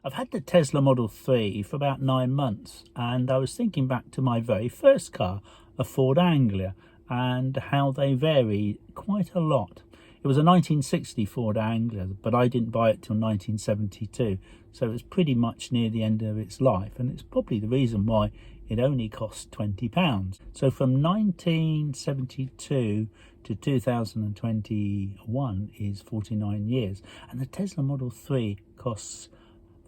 I've had the Tesla Model 3 for about 9 months, and I was thinking back to my very first car, a Ford Anglia, and how they vary quite a lot. It was a 1960 Ford Anglia, but I didn't buy it till 1972, so it was pretty much near the end of its life, and it's probably the reason why it only cost £20. So from 1972 to 2021 is 49 years, and the Tesla Model 3 costs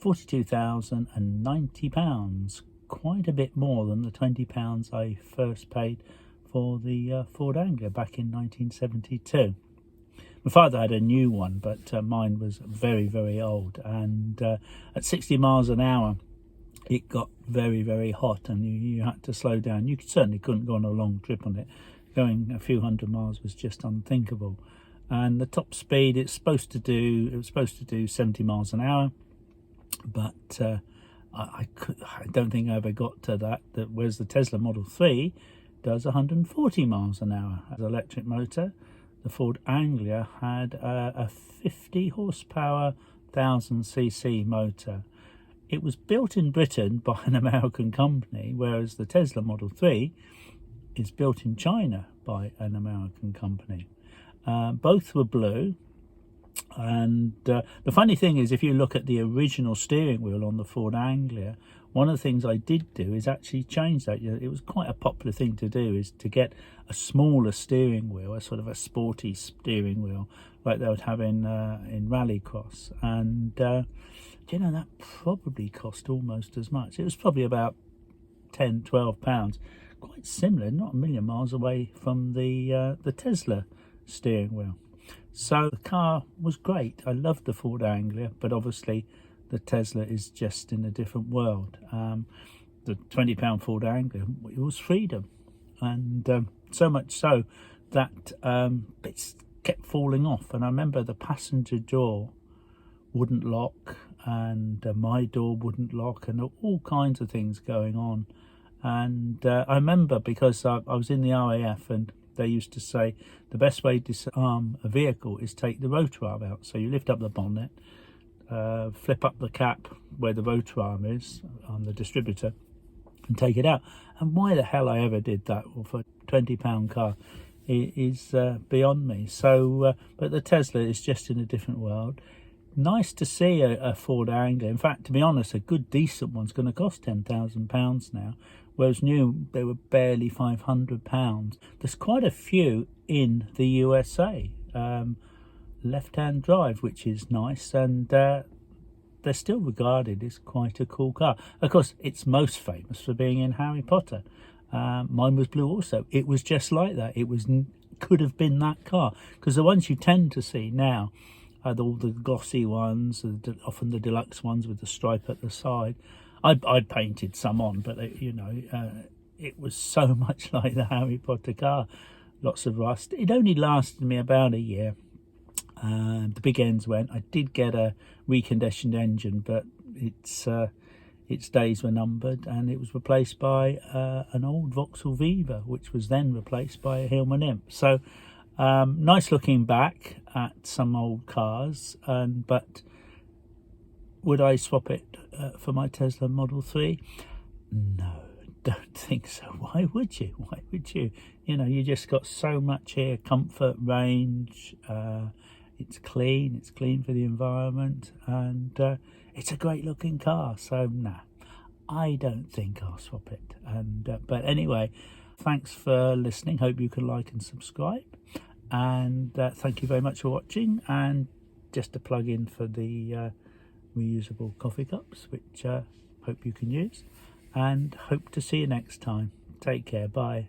£42,090, quite a bit more than the £20 I first paid for the Ford Anglia back in 1972. My father had a new one, but mine was very, very old, and at 60 miles an hour it got very, very hot, and you had to slow down. You certainly couldn't go on a long trip on it. Going a few hundred miles was just unthinkable. And the top speed it was supposed to do 70 miles an hour, but I don't think I ever got to that. Whereas the Tesla Model 3 does 140 miles an hour. As an electric motor, the Ford Anglia had a 50 horsepower 1000cc motor. It was built in Britain by an American company, whereas the Tesla Model 3 is built in China by an American company. Both were blue. And the funny thing is, if you look at the original steering wheel on the Ford Anglia, one of the things I did do is actually change that. It was quite a popular thing to do, is to get a smaller steering wheel, a sort of a sporty steering wheel like they would have in rallycross. And that probably cost almost as much. It was probably about £10-12, quite similar, not a million miles away from the Tesla steering wheel. So the car was great. I loved the Ford Anglia, but obviously the Tesla is just in a different world. The £20 Ford Anglia, it was freedom, and so much so that bits kept falling off. And I remember the passenger door wouldn't lock, and my door wouldn't lock, and all kinds of things going on. And I remember, because I was in the RAF, and they used to say the best way to disarm a vehicle is take the rotor arm out. So you lift up the bonnet, flip up the cap where the rotor arm is on the distributor, and take it out. And why the hell I ever did that for a £20 car is beyond me. So, but the Tesla is just in a different world. Nice to see a Ford Anglia. In fact, to be honest, a good decent one's going to cost £10,000 now, whereas new they were barely £500. There's quite a few in the USA, left-hand drive, which is nice, and they're still regarded as quite a cool car. Of course, it's most famous for being in Harry Potter. Mine was blue also. It was just like that. Could have been that car, because the ones you tend to see now are all the glossy ones, often the deluxe ones with the stripe at the side. I painted some on, but it was so much like the Harry Potter car. Lots of rust. It only lasted me about a year. The big ends went. I did get a reconditioned engine, but its days were numbered, and it was replaced by an old Vauxhall Viva, which was then replaced by a Hillman Imp. So nice looking back at some old cars, but would I swap it for my Tesla Model 3? No, don't think so. Why would you? You just got so much here: comfort, range. It's clean for the environment, and it's a great looking car. So nah, I don't think I'll swap it. And but anyway, thanks for listening. Hope you can like and subscribe, and thank you very much for watching. And just a plug in for the reusable coffee cups, which hope you can use, and hope to see you next time. Take care. Bye.